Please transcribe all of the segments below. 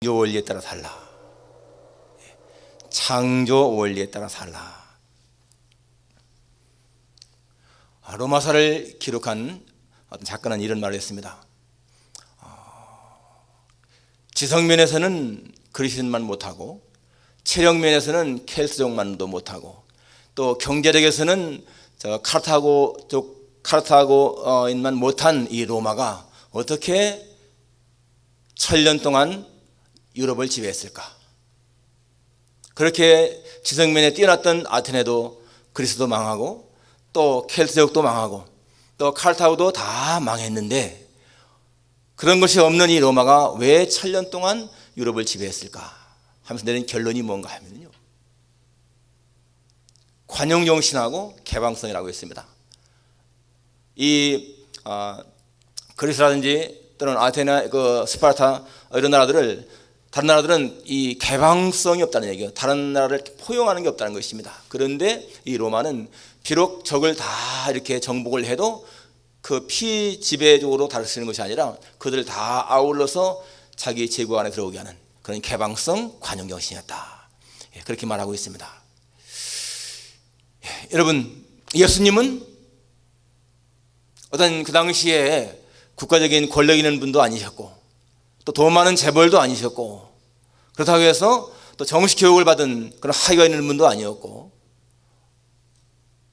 창조 원리에 따라 살라. 창조 원리에 따라 살라. 로마서를 기록한 어떤 작가는 이런 말을 했습니다. 지성면에서는 그리스인만 못하고, 체력면에서는 켈트족만도 못하고, 또 경제력에서는 카르타고인만 못한 이 로마가 어떻게 1000년 동안 유럽을 지배했을까? 그렇게 지성면에 뛰어났던 아테네도 그리스도 망하고, 또 켈트족도 망하고, 또 카르타고도 다 망했는데, 그런 것이 없는 이 로마가 왜 1000년 동안 유럽을 지배했을까 하면서 내린 결론이 뭔가 하면요, 관용정신하고 개방성이라고 했습니다. 이 그리스라든지 또는 아테네, 스파르타 이런 나라들을, 다른 나라들은 이 개방성이 없다는 얘기예요. 다른 나라를 포용하는 게 없다는 것입니다. 그런데 이 로마는 비록 적을 다 이렇게 정복을 해도 그 피지배적으로 다스리는 것이 아니라 그들을 다 아울러서 자기 제국 안에 들어오게 하는 그런 개방성, 관용정신이었다. 그렇게 말하고 있습니다. 여러분, 예수님은 어떤 그 당시에 국가적인 권력 있는 분도 아니셨고, 또 돈 많은 재벌도 아니셨고, 그렇다고 해서 또 정식 교육을 받은 그런 학위가 있는 분도 아니었고,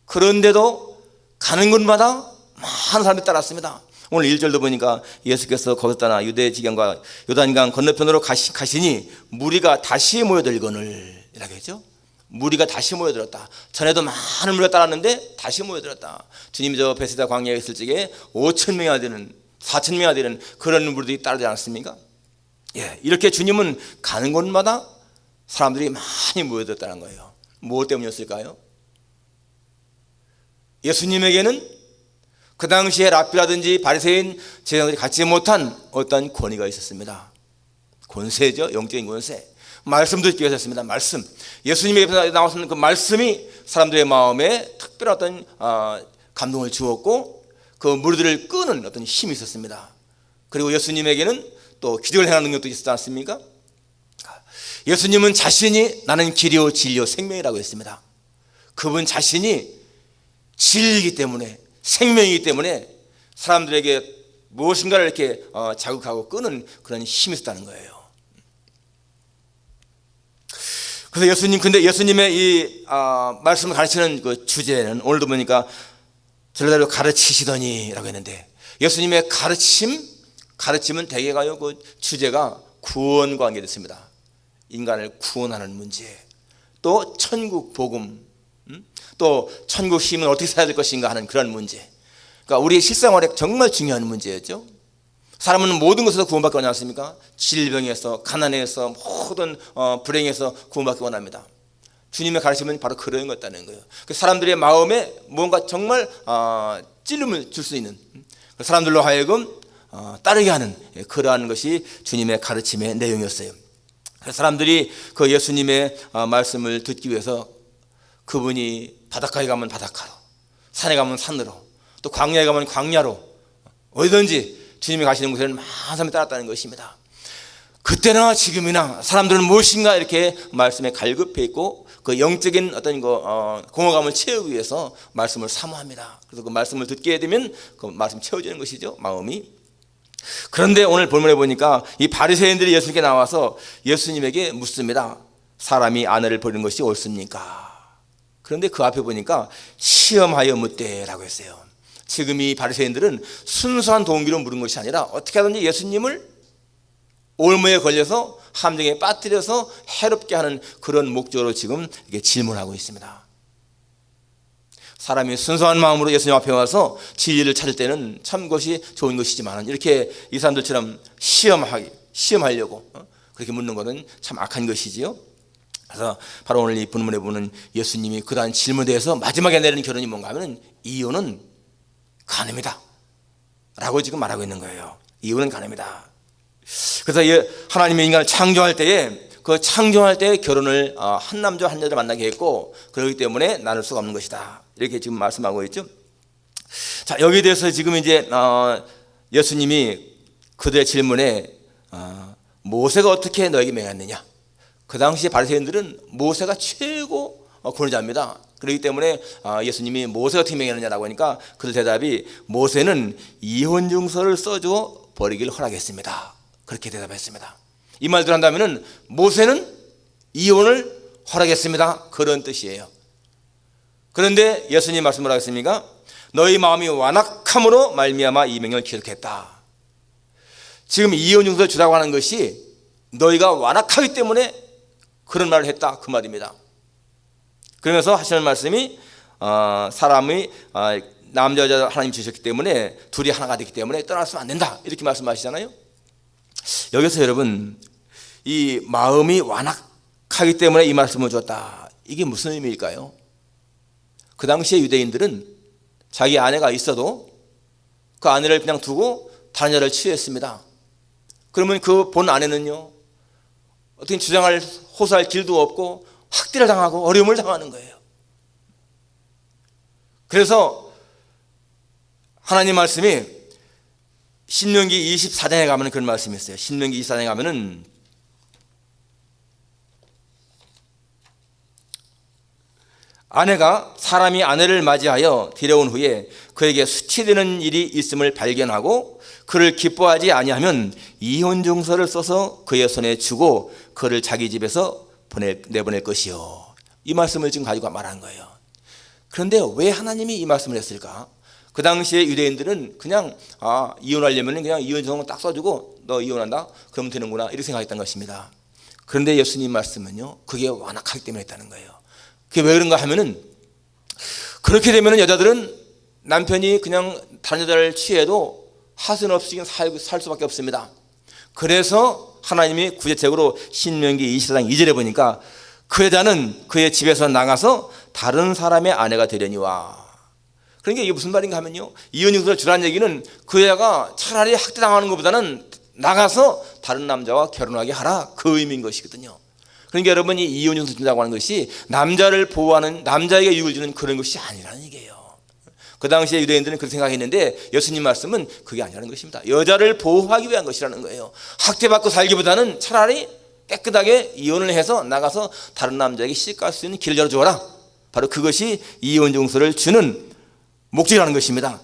그런데도 가는 곳마다 많은 사람들이 따랐습니다. 오늘 1절도 보니까 예수께서 거기서 떠나 유대 지경과 요단강 건너편으로 가시니 무리가 다시 모여들거늘 이라고 했죠. 무리가 다시 모여들었다. 전에도 많은 무리가 따랐는데 다시 모여들었다. 주님이 저 베세다 광야에 있을 적에 5,000명이나 되는, 4,000명이나 되는 그런 무리들이 따르지 않았습니까? 이렇게 주님은 가는 곳마다 사람들이 많이 모여들었다는 거예요. 무엇 때문이었을까요? 예수님에게는 그 당시에 랍비라든지 바리새인 제자들이 갖지 못한 어떤 권위가 있었습니다. 권세죠. 영적인 권세. 말씀도 있게 하셨습니다. 말씀. 예수님에게서 나왔던 그 말씀이 사람들의 마음에 특별한 어떤 감동을 주었고, 그 무리들을 끄는 어떤 힘이 있었습니다. 그리고 예수님에게는 또 기적을 행하는 능력도 있었지 않습니까? 예수님은 자신이 나는 길이요 진리요 생명이라고 했습니다. 그분 자신이 진리이기 때문에, 생명이기 때문에 사람들에게 무엇인가를 이렇게 자극하고 끄는 그런 힘이 있었다는 거예요. 그래서 근데 예수님의 이 말씀을 가르치는 그 주제는 오늘도 보니까 저러대로 가르치시더니라고 했는데, 예수님의 가르침은 대개가요, 그 주제가 구원과 관계됐습니다. 인간을 구원하는 문제, 또 천국 복음, 또 천국 힘은 어떻게 살아야 될 것인가 하는 그런 문제. 그러니까 우리의 실생활에 정말 중요한 문제였죠. 사람은 모든 것에서 구원받기 원하지 않습니까? 질병에서, 가난에서, 모든 불행에서 구원받기 원합니다. 주님의 가르침은 바로 그런 것이라는 거예요. 사람들의 마음에 뭔가 정말 찔림을 줄 수 있는, 사람들로 하여금 따르게 하는 그러한 것이 주님의 가르침의 내용이었어요. 사람들이 그 예수님의 말씀을 듣기 위해서 그분이 바닷가에 가면 바닷가로, 산에 가면 산으로, 또 광야에 가면 광야로, 어디든지 주님이 가시는 곳에는 많은 사람이 따랐다는 것입니다. 그때나 지금이나 사람들은 무엇인가 이렇게 말씀에 갈급해 있고, 그 영적인 어떤 공허감을 채우기 위해서 말씀을 사모합니다. 그래서 그 말씀을 듣게 되면 그 말씀 채워지는 것이죠, 마음이. 그런데 오늘 본문에 보니까 이 바리새인들이 예수님께 나와서 예수님에게 묻습니다. 사람이 아내를 버리는 것이 옳습니까? 그런데 그 앞에 보니까 시험하여 묻되라고 했어요. 지금 이 바리새인들은 순수한 동기로 물은 것이 아니라 어떻게 하든지 예수님을 올무에 걸려서 함정에 빠뜨려서 해롭게 하는 그런 목적으로 지금 이렇게 질문하고 있습니다. 사람이 순수한 마음으로 예수님 앞에 와서 진리를 찾을 때는 참 것이 좋은 것이지만, 이렇게 이 사람들처럼 시험하려고 그렇게 묻는 것은 참 악한 것이지요. 그래서 바로 오늘 이 본문에 보는 예수님이 그러한 질문에 대해서 마지막에 내리는 결론이 뭔가 하면, 이유는 간음이다 라고 지금 말하고 있는 거예요. 이유는 간음이다. 그래서 하나님의 인간을 창조할 때에 결혼을 한 남자와 한 여자를 만나게 했고, 그렇기 때문에 나눌 수가 없는 것이다, 이렇게 지금 말씀하고 있죠. 자, 여기에 대해서 지금 이제 예수님이 그들의 질문에 모세가 어떻게 너에게 명했느냐? 그 당시 바리새인들은 모세가 최고 권위자입니다. 그렇기 때문에 예수님이 모세가 어떻게 명했느냐라고 하니까 그 대답이 모세는 이혼 증서를 써줘 버리기를 허락했습니다. 그렇게 대답했습니다. 이 말들 한다면은 모세는 이혼을 허락했습니다. 그런 뜻이에요. 그런데 예수님 말씀을 하겠습니까? 너희 마음이 완악함으로 말미암아 이 명령을 기록했다. 지금 이혼 증서를 주라고 하는 것이 너희가 완악하기 때문에 그런 말을 했다, 그 말입니다. 그러면서 하시는 말씀이 사람이 남자 여자 하나님 주셨기 때문에 둘이 하나가 되기 때문에 떠났으면 안 된다, 이렇게 말씀하시잖아요. 여기서 여러분, 이 마음이 완악하기 때문에 이 말씀을 주었다, 이게 무슨 의미일까요? 그 당시에 유대인들은 자기 아내가 있어도 그 아내를 그냥 두고 다른 여자를 취했습니다. 그러면 그 본 아내는요, 어떻게 주장할 호소할 길도 없고 학대를 당하고 어려움을 당하는 거예요. 그래서 하나님 말씀이 신명기 24장에 가면 그런 말씀이 있어요. 신명기 24장에 가면은 아내가 사람이 아내를 맞이하여 데려온 후에 그에게 수치되는 일이 있음을 발견하고 그를 기뻐하지 아니하면 이혼 증서를 써서 그의 손에 주고 그를 자기 집에서 내보낼 것이요. 이 말씀을 지금 가지고 말한 거예요. 그런데 왜 하나님이 이 말씀을 했을까? 그 당시에 유대인들은 그냥 이혼하려면 그냥 이혼 증서만 딱 써주고 너 이혼한다? 그러면 되는구나, 이렇게 생각했던 것입니다. 그런데 예수님 말씀은요, 그게 완악하기 때문에 했다는 거예요. 그게 왜 그런가 하면은, 그렇게 되면 여자들은 남편이 그냥 다른 여자를 취해도 하선 없이 살 수밖에 없습니다. 그래서 하나님이 구제책으로 신명기 24장 2절에 보니까 그 여자는 그의 집에서 나가서 다른 사람의 아내가 되려니와. 그러니까 이게 무슨 말인가 하면요, 이혼 증서를 주라는 얘기는 그 여자가 차라리 학대당하는 것보다는 나가서 다른 남자와 결혼하게 하라, 그 의미인 것이거든요. 그러니까 여러분이 이혼 증서 준다고 하는 것이 남자를 보호하는, 남자에게 유익을 주는 그런 것이 아니라는 얘기예요. 그 당시에 유대인들은 그렇게 생각했는데 예수님 말씀은 그게 아니라는 것입니다. 여자를 보호하기 위한 것이라는 거예요. 학대받고 살기보다는 차라리 깨끗하게 이혼을 해서 나가서 다른 남자에게 시집갈 수 있는 길을 열어주어라. 바로 그것이 이혼 증서를 주는 목적이라는 것입니다.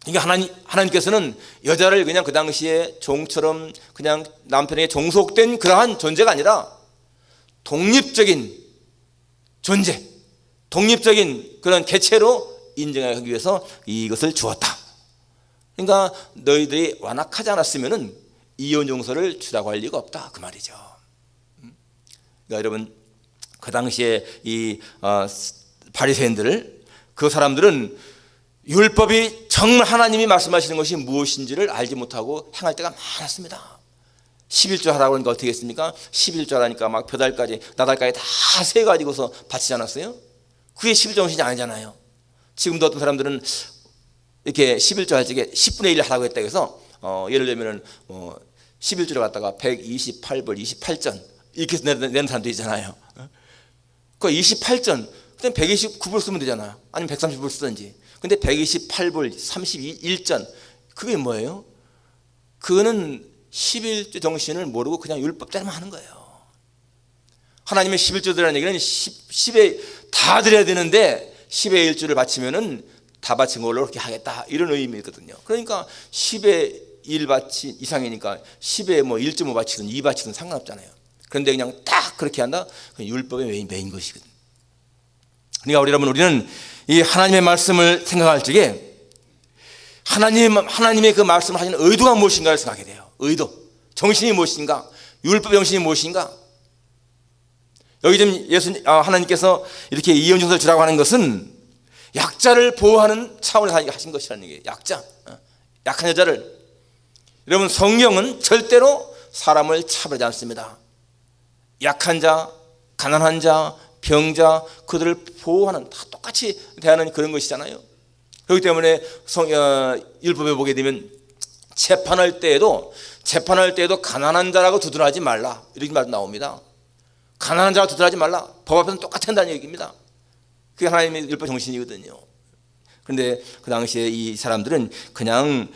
그러니까 하나님께서는 여자를 그냥 그 당시에 종처럼 그냥 남편에게 종속된 그러한 존재가 아니라 독립적인 존재, 독립적인 그런 개체로 인정하기 위해서 이것을 주었다. 그러니까 너희들이 완악하지 않았으면 이혼 증서를 주라고 할 리가 없다, 그 말이죠. 그러니까 여러분, 그 당시에 이 바리새인들, 그 사람들은 율법이 정말 하나님이 말씀하시는 것이 무엇인지를 알지 못하고 행할 때가 많았습니다. 11조 하라고 하니까 어떻게 했습니까? 11조 하라니까 막 벼달까지 나달까지 다 세가지고서 바치지 않았어요? 그게 11조 정신이 아니잖아요. 지금도 어떤 사람들은 이렇게 11조 할 적에 10분의 1 하라고 했다고 해서 예를 들면은 11조를 갖다가 128벌 28전 이렇게 내는 사람도 있잖아요. 그 28전 그냥 129불 쓰면 되잖아요. 아니면 130불 쓰든지. 근데 128불 31전 그게 뭐예요? 그거는 11조 정신을 모르고 그냥 율법대로만 하는 거예요. 하나님의 11조라는 얘기는 10에 다 드려야 되는데 10의 1조를 바치면은 다 바친 걸로 그렇게 하겠다, 이런 의미거든요. 그러니까 10의 1 바치 이상이니까 10에 뭐 1.5 바치든 2 바치든 상관없잖아요. 그런데 그냥 딱 그렇게 한다? 율법의 메인 것이거든요. 그러니까 여러분, 우리는 이 하나님의 말씀을 생각할 적에 하나님의 그 말씀을 하시는 의도가 무엇인가를 생각해야 돼요. 의도, 정신이 무엇인가, 율법 정신이 무엇인가. 여기 지금 하나님께서 이렇게 이혼 증서를 주라고 하는 것은 약자를 보호하는 차원에서 하신 것이라는 얘기예요. 약한 여자를. 여러분, 성경은 절대로 사람을 차별하지 않습니다. 약한 자, 가난한 자, 병자, 그들을 보호하는, 다 똑같이 대하는 그런 것이잖아요. 그렇기 때문에 율법에 보게 되면 재판할 때에도 가난한 자라고 두둔하지 말라, 이렇게 말 나옵니다. 가난한 자라고 두둔하지 말라, 법 앞에서는 똑같이 한다는 얘기입니다. 그게 하나님의 율법 정신이거든요. 그런데 그 당시에 이 사람들은 그냥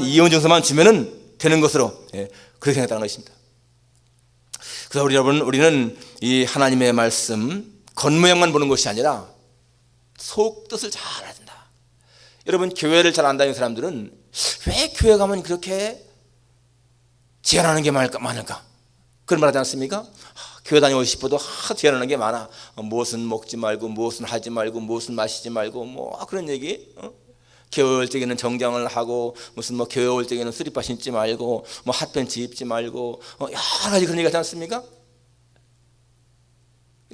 이혼 증서만 주면은 되는 것으로 그렇게 생각했다는 것입니다. 그래서 우리는 이 하나님의 말씀 겉모양만 보는 것이 아니라 속뜻을 잘 알아야 된다. 여러분, 교회를 잘 안 다니는 사람들은 왜 교회 가면 그렇게 제한하는 게 많을까? 그런 말 하지 않습니까? 교회 다니고 싶어도 제한하는 게 많아. 무엇은 먹지 말고, 무엇은 하지 말고, 무엇은 마시지 말고, 그런 얘기. 겨울 때에는 정장을 하고, 무슨 겨울 때에는 쓰리빠 신지 말고, 핫팬츠 입지 말고, 여러 가지 그런 얘기 하지 않습니까?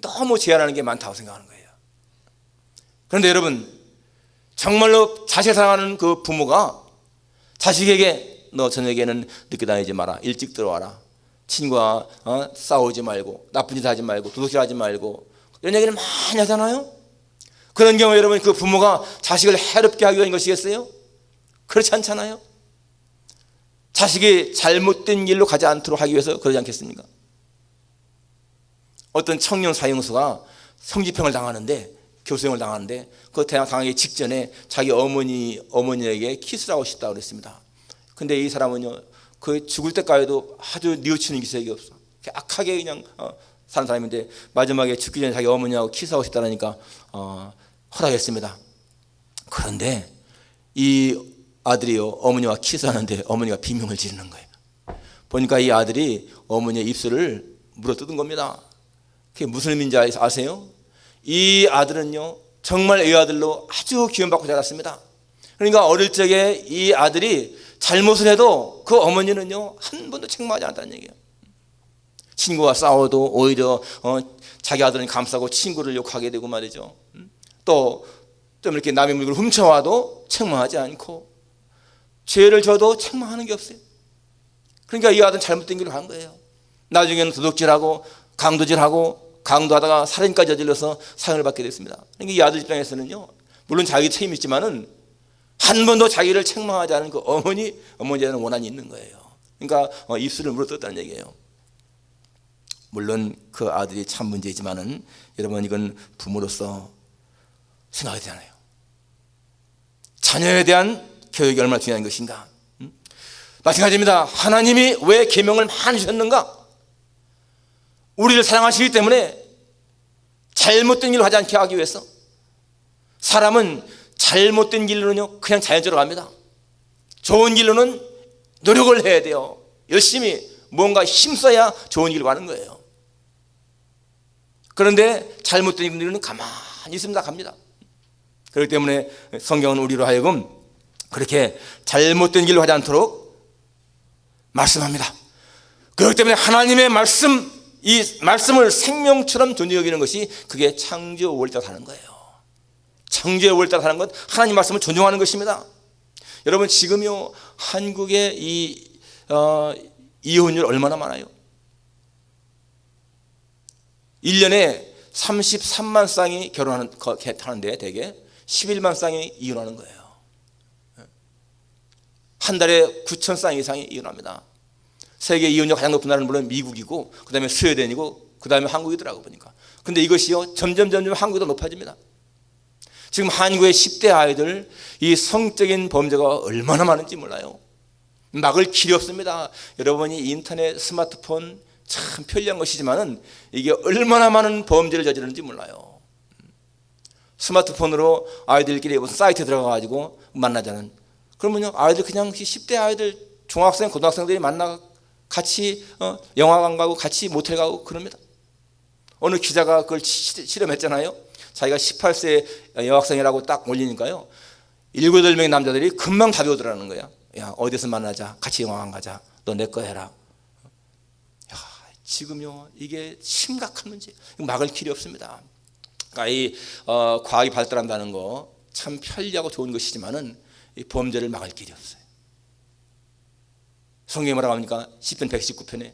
너무 제한하는 게 많다고 생각하는 거예요. 그런데 여러분, 정말로 자식을 사랑하는 그 부모가 자식에게 너 저녁에는 늦게 다니지 마라, 일찍 들어와라, 친구와 싸우지 말고, 나쁜 짓 하지 말고, 도둑질 하지 말고, 이런 얘기를 많이 하잖아요. 그런 경우에 여러분, 그 부모가 자식을 해롭게 하기 위한 것이겠어요? 그렇지 않잖아요. 자식이 잘못된 길로 가지 않도록 하기 위해서 그러지 않겠습니까? 어떤 청년 사형수가 성집행을 당하는데, 교수형을 당하는데, 그 대학 당하기 직전에 자기 어머니에게 키스를 하고 싶다고 그랬습니다. 근데 이 사람은요, 그 죽을 때까지도 아주 뉘우치는 기색이 없어. 악하게 그냥 사는 사람인데, 마지막에 죽기 전에 자기 어머니하고 키스하고 싶다니까 허락했습니다. 그런데 이 아들이요, 어머니와 키스하는데 어머니가 비명을 지르는 거예요. 보니까 이 아들이 어머니의 입술을 물어뜯은 겁니다. 그게 무슨 의미인지 아세요? 이 아들은요, 정말 외아들로 아주 기원받고 자랐습니다. 그러니까 어릴 적에 이 아들이 잘못을 해도 그 어머니는요, 한 번도 책망하지 않았다는 얘기예요. 친구와 싸워도 오히려 자기 아들은 감싸고 친구를 욕하게 되고 말이죠. 또 좀 이렇게 남의 물건을 훔쳐와도 책망하지 않고, 죄를 져도 책망하는 게 없어요. 그러니까 이 아들은 잘못된 길로 간 거예요. 나중에는 도둑질하고 강도질하고, 강도하다가 살인까지 저질러서 사형을 받게 됐습니다. 그러니까 이 아들 입장에서는요, 물론 자기 책임이 있지만은 한 번도 자기를 책망하지 않은 그 어머니에 대한 원한이 있는 거예요. 그러니까 입술을 물어뜯었다는 얘기예요. 물론 그 아들이 참 문제이지만은 여러분, 이건 부모로서 생각해야 되잖아요. 자녀에 대한 교육이 얼마나 중요한 것인가. 마찬가지입니다. 하나님이 왜 계명을 많이 주셨는가? 우리를 사랑하시기 때문에 잘못된 길로 하지 않게 하기 위해서. 사람은 잘못된 길로는요, 그냥 자연적으로 갑니다. 좋은 길로는 노력을 해야 돼요. 열심히 뭔가 힘써야 좋은 길로 가는 거예요. 그런데 잘못된 길로는 가만히 있으면 다 갑니다. 그렇기 때문에 성경은 우리로 하여금 그렇게 잘못된 길로 하지 않도록 말씀합니다. 그렇기 때문에 하나님의 말씀, 이 말씀을 생명처럼 존중히 여기는 것이, 그게 창조 원리에 따라 사는 거예요. 창조의 원리에 따라 사는 것, 하나님 말씀을 존중하는 것입니다. 여러분, 지금요, 한국의 이 이혼율 얼마나 많아요? 1년에 33만 쌍이 결혼하는데 대개 11만 쌍이 이혼하는 거예요. 한 달에 9천 쌍 이상이 이혼합니다. 세계 이혼율 가장 높은 나라는 물론 미국이고, 그 다음에 스웨덴이고, 그 다음에 한국이더라고 보니까. 근데 이것이요, 점점 한국이 더 높아집니다. 지금 한국의 10대 아이들, 이 성적인 범죄가 얼마나 많은지 몰라요. 막을 길이 없습니다. 여러분이 인터넷, 스마트폰 참 편리한 것이지만은 이게 얼마나 많은 범죄를 저지르는지 몰라요. 스마트폰으로 아이들끼리 무슨 사이트에 들어가가지고 만나자는. 그러면요, 아이들 그냥 10대 아이들, 중학생, 고등학생들이 만나 같이 영화관 가고 같이 모텔 가고 그럽니다. 어느 기자가 그걸 실험했잖아요. 자기가 18세 여학생이라고 딱 올리니까요, 7, 8명의 남자들이 금방 답이 오더라는 거야. 야, 어디서 만나자, 같이 영화관 가자, 너 내 거 해라. 야, 지금요, 이게 심각한 문제. 막을 길이 없습니다. 그러니까 이 과학이 발달한다는 거 참 편리하고 좋은 것이지만은 이 범죄를 막을 길이 없어요. 성경이 뭐라고 합니까? 시편 119편에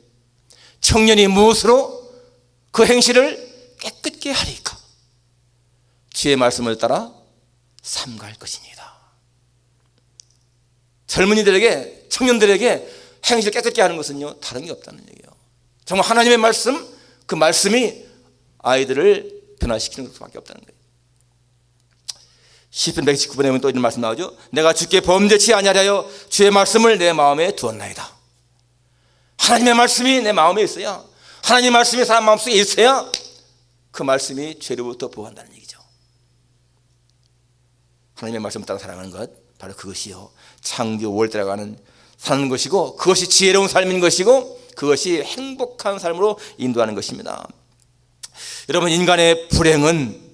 청년이 무엇으로 그 행실을 깨끗게 하리까? 주의 말씀을 따라 삼갈 것이니이다. 젊은이들에게, 청년들에게 행실 깨끗게 하는 것은요, 다른 게 없다는 얘기예요. 정말 하나님의 말씀, 그 말씀이 아이들을 변화시키는 것밖에 없다는 거예요. 시편 119편에 보면 또 이런 말씀 나오죠. 내가 주께 범죄치 아니하여 주의 말씀을 내 마음에 두었나이다. 하나님의 말씀이 내 마음에 있어야, 하나님의 말씀이 사람 마음속에 있어야 그 말씀이 죄로부터 보호한다는 얘기죠. 하나님의 말씀을 따라 살아가는 것, 바로 그것이요 창조 월드라가는 사는 것이고, 그것이 지혜로운 삶인 것이고, 그것이 행복한 삶으로 인도하는 것입니다. 여러분, 인간의 불행은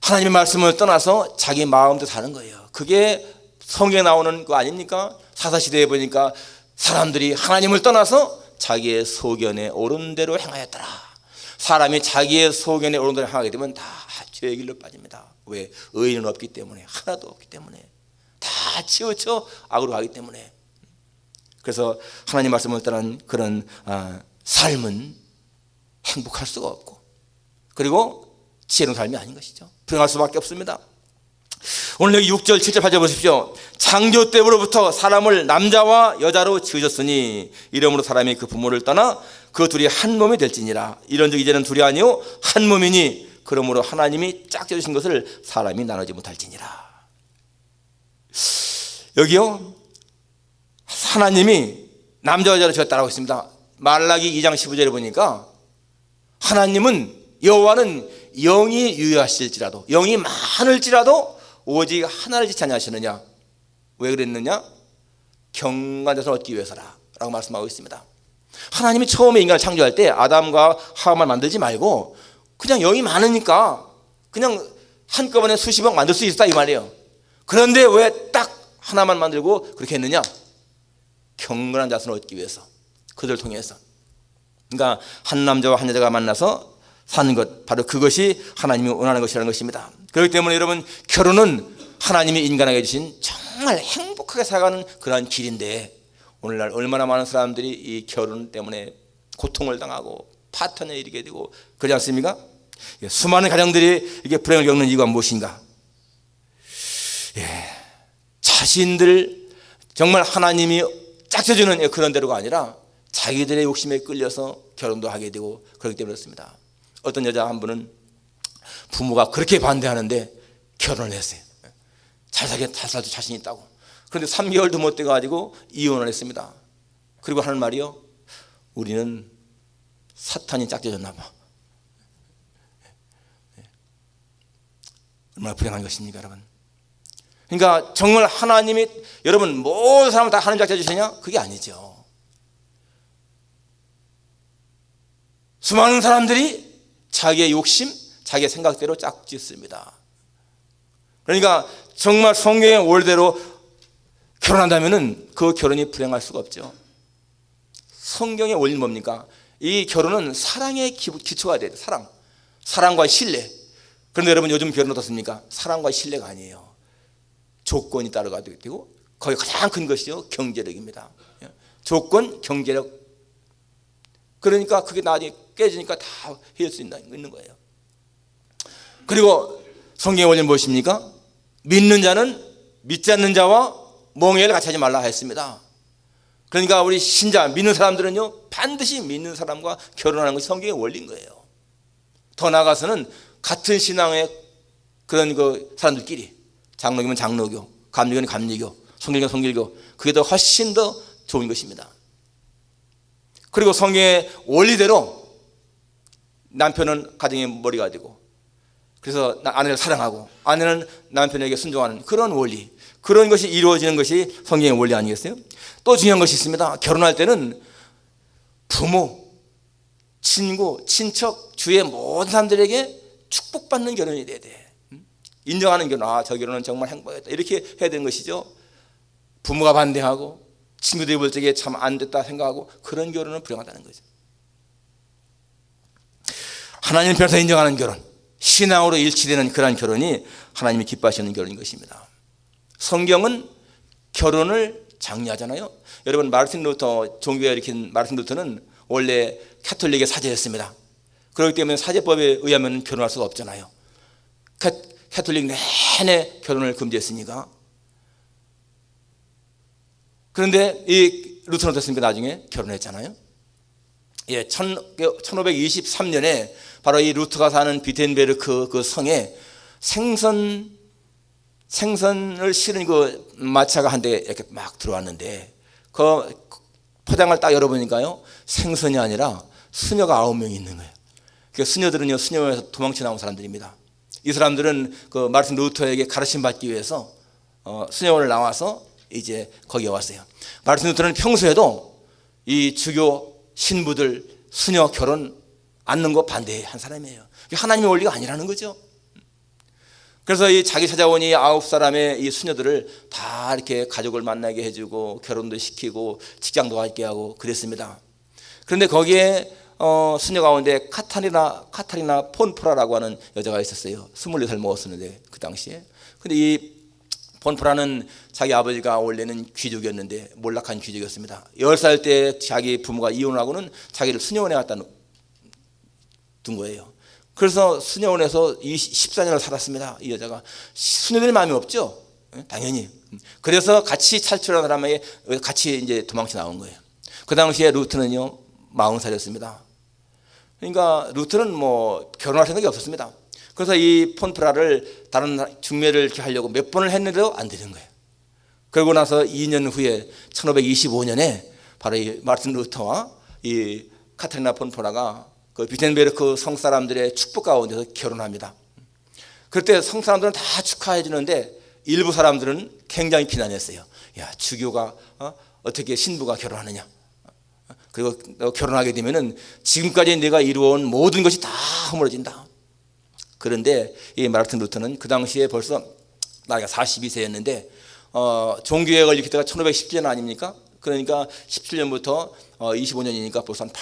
하나님의 말씀을 떠나서 자기 마음대로 사는 거예요. 그게 성경에 나오는 거 아닙니까? 사사시대에 보니까 사람들이 하나님을 떠나서 자기의 소견에 옳은 대로 행하였더라. 사람이 자기의 소견에 옳은 대로 행하게 되면 다 죄의 길로 빠집니다. 왜? 의인은 없기 때문에, 하나도 없기 때문에, 다 치우쳐 악으로 가기 때문에. 그래서 하나님 말씀을 떠난 그런 삶은 행복할 수가 없고, 그리고 지혜로운 삶이 아닌 것이죠. 불행할 수밖에 없습니다. 오늘 여기 6절 7절 8절 보십시오. 창조 때부터 사람을 남자와 여자로 지으셨으니 이러므로 사람이 그 부모를 떠나 그 둘이 한 몸이 될지니라. 이런즉 이제는 둘이 아니요 한 몸이니 그러므로 하나님이 짝져 주신 것을 사람이 나누지 못할지니라. 여기요, 하나님이 남자와 여자로 지었다라고 했습니다. 말라기 2장 15절에 보니까 하나님은, 여호와는 영이 유효하실지라도, 영이 많을지라도 오직 하나를 짓지 아니하시느냐. 왜 그랬느냐? 경건자손을 얻기 위해서라 라고 말씀하고 있습니다. 하나님이 처음에 인간을 창조할 때 아담과 하와만 만들지 말고 그냥 영이 많으니까 그냥 한꺼번에 수십억 만들 수 있다 이 말이에요. 그런데 왜 딱 하나만 만들고 그렇게 했느냐? 경건한 자손을 얻기 위해서, 그들을 통해서. 그러니까 한 남자와 한 여자가 만나서 사는 것, 바로 그것이 하나님이 원하는 것이라는 것입니다. 그렇기 때문에 여러분, 결혼은 하나님이 인간에게 주신 정말 행복하게 살아가는 그러한 길인데, 오늘날 얼마나 많은 사람들이 이 결혼 때문에 고통을 당하고 파탄에 이르게 되고 그러지 않습니까? 수많은 가정들이 이게 불행을 겪는 이유가 무엇인가? 자신들 정말 하나님이 짝져주는 그런 대로가 아니라 자기들의 욕심에 끌려서 결혼도 하게 되고 그렇기 때문에 그렇습니다. 어떤 여자 한 분은 부모가 그렇게 반대하는데 결혼을 했어요. 잘 살도 자신 있다고. 그런데 3개월도 못 돼가지고 이혼을 했습니다. 그리고 하는 말이요, 우리는 사탄이 짝져졌나 봐. 얼마나 불행한 것입니까, 여러분? 그러니까 정말 하나님이, 여러분 모든 사람을 다 하나님 짝져주시냐? 그게 아니죠. 수많은 사람들이 자기의 욕심, 자기의 생각대로 짝짓습니다. 그러니까 정말 성경의 원대로 결혼한다면은 그 결혼이 불행할 수가 없죠. 성경의 원리는 뭡니까? 이 결혼은 사랑의 기초가 돼야 돼요. 사랑과 신뢰. 그런데 여러분, 요즘 결혼 어떻습니까? 사랑과 신뢰가 아니에요. 조건이 따라가야 되고, 거기 가장 큰 것이요 경제력입니다. 조건, 경제력. 그러니까 그게 나중에 깨지니까 다 헤어질 수 있는 거예요. 그리고 성경의 원리는 무엇입니까? 믿는 자는 믿지 않는 자와 몽해를 같이 하지 말라 했습니다. 그러니까 우리 신자, 믿는 사람들은요 반드시 믿는 사람과 결혼하는 것이 성경의 원리인 거예요. 더 나아가서는 같은 신앙의 그런 그 사람들끼리, 장로교면 장로교, 감리교는 감리교, 성길교는 성길교, 그게 더 훨씬 더 좋은 것입니다. 그리고 성경의 원리대로 남편은 가정의 머리가 되고, 그래서 아내를 사랑하고 아내는 남편에게 순종하는 그런 원리, 그런 것이 이루어지는 것이 성경의 원리 아니겠어요? 또 중요한 것이 있습니다. 결혼할 때는 부모, 친구, 친척, 주위의 모든 사람들에게 축복받는 결혼이 돼야 돼. 인정하는 결혼, 저 결혼은 정말 행복했다, 이렇게 해야 되는 것이죠. 부모가 반대하고 친구들이 볼 적에 참 안 됐다 생각하고 그런 결혼은 불행하다는 거죠. 하나님 편에서 인정하는 결혼, 신앙으로 일치되는 그런 결혼이 하나님이 기뻐하시는 결혼인 것입니다. 성경은 결혼을 장려하잖아요. 여러분, 마르틴 루터, 종교에 일으킨 마르틴 루터는 원래 카톨릭의 사제였습니다. 그렇기 때문에 사제법에 의하면 결혼할 수가 없잖아요. 카톨릭 내내 결혼을 금지했으니까. 그런데 이 루터는 어떻습니까? 나중에 결혼했잖아요. 1523년에 바로 이 루터가 사는 비텐베르크 그 성에 생선을 실은 그 마차가 한 대 이렇게 막 들어왔는데, 그 포장을 딱 열어보니까요, 생선이 아니라 수녀가 9명이 있는 거예요. 그 수녀들은요, 수녀원에서 도망쳐 나온 사람들입니다. 이 사람들은 그 마르틴 루터에게 가르침 받기 위해서 수녀원을 나와서 이제 거기에 왔어요. 마르틴 루터는 평소에도 이 주교 신부들 수녀 결혼 않는 거 반대한 사람이에요. 하나님의 원리가 아니라는 거죠. 그래서 이 자기 찾아오니 9사람의 이 수녀들을 다 이렇게 가족을 만나게 해주고 결혼도 시키고 직장도 갖게 하고 그랬습니다. 그런데 거기에 수녀 가운데 카타리나 폰프라라고 하는 여자가 있었어요. 24살 먹었었는데 그 당시에. 근데 이 폰프라는 자기 아버지가 원래는 귀족이었는데 몰락한 귀족이었습니다. 10살 때 자기 부모가 이혼을 하고는 자기를 수녀원에 갖다 둔 거예요. 그래서 수녀원에서 14년을 살았습니다. 이 여자가. 수녀들이 마음이 없죠, 당연히. 그래서 같이 탈출한 사람에게 같이 이제 도망쳐 나온 거예요. 그 당시에 루트는요 40살이었습니다. 그러니까 루트는 뭐 결혼할 생각이 없었습니다. 그래서 이 폰프라를 다른 중매를 이렇게 하려고 몇 번을 했는데도 안 되는 거예요. 그러고 나서 2년 후에 1525년에 바로 이 마르틴 루터와 이 카타리나 폰프라가 그 비텐베르크 성 사람들의 축복 가운데서 결혼합니다. 그때 성 사람들은 다 축하해 주는데 일부 사람들은 굉장히 비난했어요. 야, 주교가 어떻게 신부가 결혼하느냐? 그리고 너 결혼하게 되면은 지금까지 내가 이루어온 모든 것이 다 허물어진다. 그런데 이 마르틴 루터는 그 당시에 벌써 나이가 42세였는데 종교개혁을 일으킬 때가 1517년 아닙니까? 그러니까 17년부터 25년이니까 벌써 한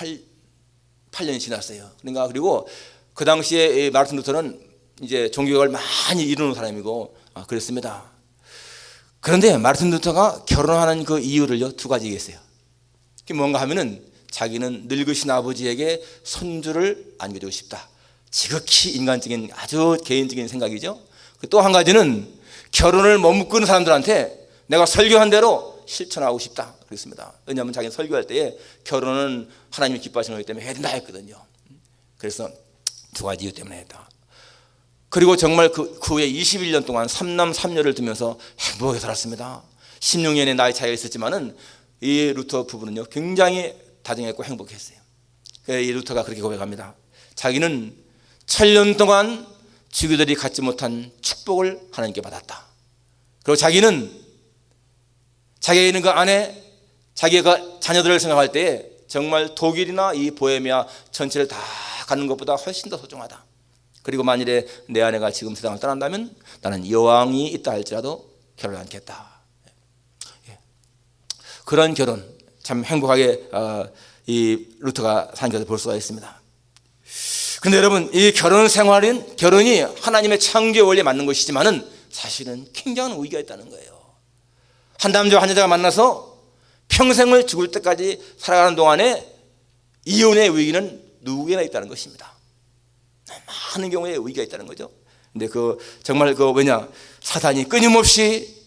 8년이 지났어요. 그러니까 그리고 그 당시에 마르틴 루터는 이제 종교개혁을 많이 이루는 사람이고 그랬습니다. 그런데 마르틴 루터가 결혼하는 그 이유를요 2가지 있어요. 그게 뭔가 하면은 자기는 늙으신 아버지에게 손주를 안겨주고 싶다. 지극히 인간적인 아주 개인적인 생각이죠. 또 한 가지는 결혼을 머뭇거리는 사람들한테 내가 설교한 대로 실천하고 싶다 그랬습니다. 왜냐하면 자기는 설교할 때에 결혼은 하나님이 기뻐하시는 거기 때문에 해야 된다 했거든요. 그래서 2가지 이유 때문에 했다. 그리고 정말 그 후에 21년 동안 3남 3녀를 두면서 행복하게 살았습니다. 16년의 나이 차이가 있었지만은 이 루터 부부는요 굉장히 다정했고 행복했어요. 이 루터가 그렇게 고백합니다. 자기는 1000년 동안 주교들이 갖지 못한 축복을 하나님께 받았다. 그리고 자기는 자기가 있는 그 안에 자기가 자녀들을 생각할 때 정말 독일이나 이 보헤미아 전체를 다 갖는 것보다 훨씬 더 소중하다. 그리고 만일에 내 아내가 지금 세상을 떠난다면 나는 여왕이 있다 할지라도 결혼을 않겠다. 그런 결혼 참 행복하게 이 루터가 산 것을 볼 수가 있습니다. 그런데 여러분 이 결혼이 하나님의 창조의 원리에 맞는 것이지만은 사실은 굉장한 위기가 있다는 거예요. 한 남자와 한 여자가 만나서 평생을 죽을 때까지 살아가는 동안에 이혼의 위기는 누구에나 있다는 것입니다. 많은 경우에 위기가 있다는 거죠. 근데 정말 왜냐 사탄이 끊임없이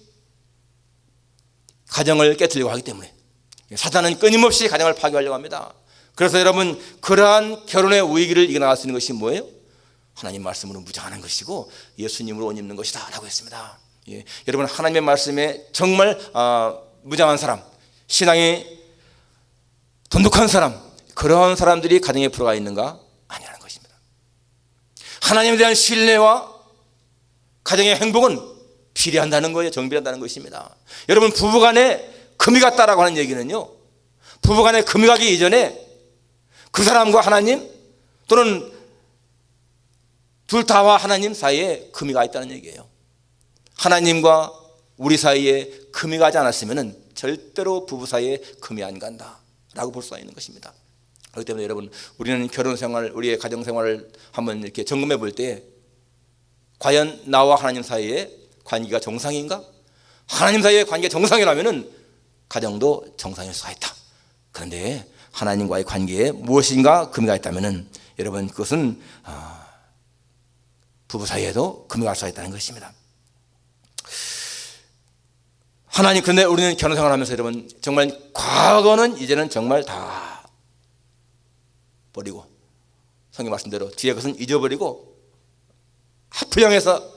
가정을 깨트리려고 하기 때문에 사탄은 끊임없이 가정을 파괴하려고 합니다. 그래서 여러분 그러한 결혼의 위기를 이겨나갈 수 있는 것이 뭐예요? 하나님 말씀으로 무장하는 것이고 예수님으로 옷 입는 것이다 라고 했습니다. 여러분 하나님의 말씀에 정말 무장한 사람, 신앙이 돈독한 사람, 그런 사람들이 가정에 불어가 있는가? 아니라는 것입니다. 하나님에 대한 신뢰와 가정의 행복은 비례한다는 거예요. 정비한다는 것입니다. 여러분 부부간에 금이 갔다라고 하는 얘기는요 부부간에 금이 가기 이전에 그 사람과 하나님 또는 둘 다와 하나님 사이에 금이 가 있다는 얘기예요. 하나님과 우리 사이에 금이 가지 않았으면 절대로 부부 사이에 금이 안 간다라고 볼 수가 있는 것입니다. 그렇기 때문에 여러분 우리는 결혼생활 우리의 가정생활을 한번 이렇게 점검해 볼 때 과연 나와 하나님 사이에 관계가 정상인가? 하나님 사이의 관계가 정상이라면 가정도 정상일 수가 있다. 그런데 하나님과의 관계에 무엇인가 금이가 있다면 여러분 그것은 부부 사이에도 금이 갈 수가 있다는 것입니다. 그런데 우리는 결혼생활을 하면서 여러분 정말 과거는 이제는 정말 다 버리고 성경 말씀대로 뒤에 것은 잊어버리고 앞을 향해서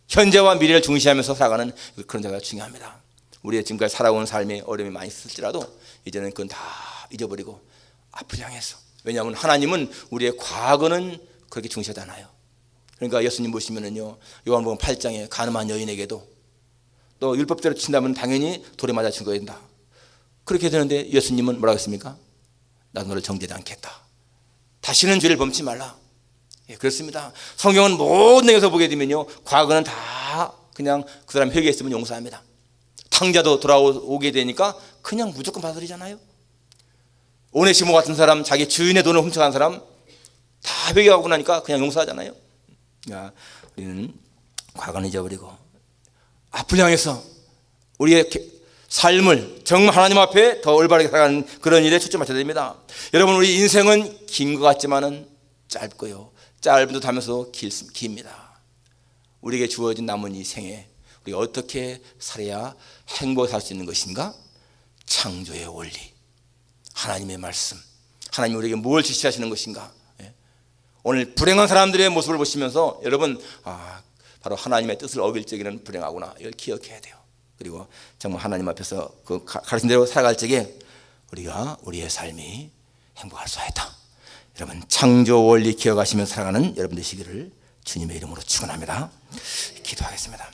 현재와 미래를 중시하면서 살아가는 그런 자가 중요합니다. 우리의 지금까지 살아온 삶에 어려움이 많이 있을지라도 이제는 그건 다 잊어버리고 앞을 향해서, 왜냐하면 하나님은 우리의 과거는 그렇게 중시하지 않아요. 그러니까 예수님 보시면은요, 요한복음 8장에 가늠한 여인에게도 또 율법대로 친다면 당연히 돌에 맞아 죽어야 된다, 그렇게 되는데 예수님은 뭐라고 했습니까? 나도 너를 정죄하지 않겠다, 다시는 죄를 범치 말라. 예, 그렇습니다. 성경은 모든 내용에서 보게 되면요, 과거는 다 그냥 그 사람 회개했으면 용서합니다. 탕자도 돌아오게 되니까 그냥 무조건 받아들이잖아요. 오네시모 같은 사람, 자기 주인의 돈을 훔쳐간 사람 다 회개하고 나니까 그냥 용서하잖아요. 야, 우리는 과거는 잊어버리고 앞을 향해서 우리의 삶을 정말 하나님 앞에 더 올바르게 살아가는 그런 일에 초점 맞춰야 됩니다. 여러분, 우리 인생은 긴 것 같지만은 짧고요, 짧은 듯 하면서 깁니다. 우리에게 주어진 남은 이 생에 우리가 어떻게 살아야 행복하게 살 수 있는 것인가? 창조의 원리, 하나님의 말씀, 하나님이 우리에게 뭘 지시하시는 것인가? 오늘 불행한 사람들의 모습을 보시면서 여러분, 바로 하나님의 뜻을 어길 적에는 불행하구나, 이걸 기억해야 돼요. 그리고 정말 하나님 앞에서 그 가르친 대로 살아갈 적에 우리가 우리의 삶이 행복할 수 있다. 여러분, 창조 원리 기억하시며 살아가는 여러분 되시기를 주님의 이름으로 축원합니다. 기도하겠습니다.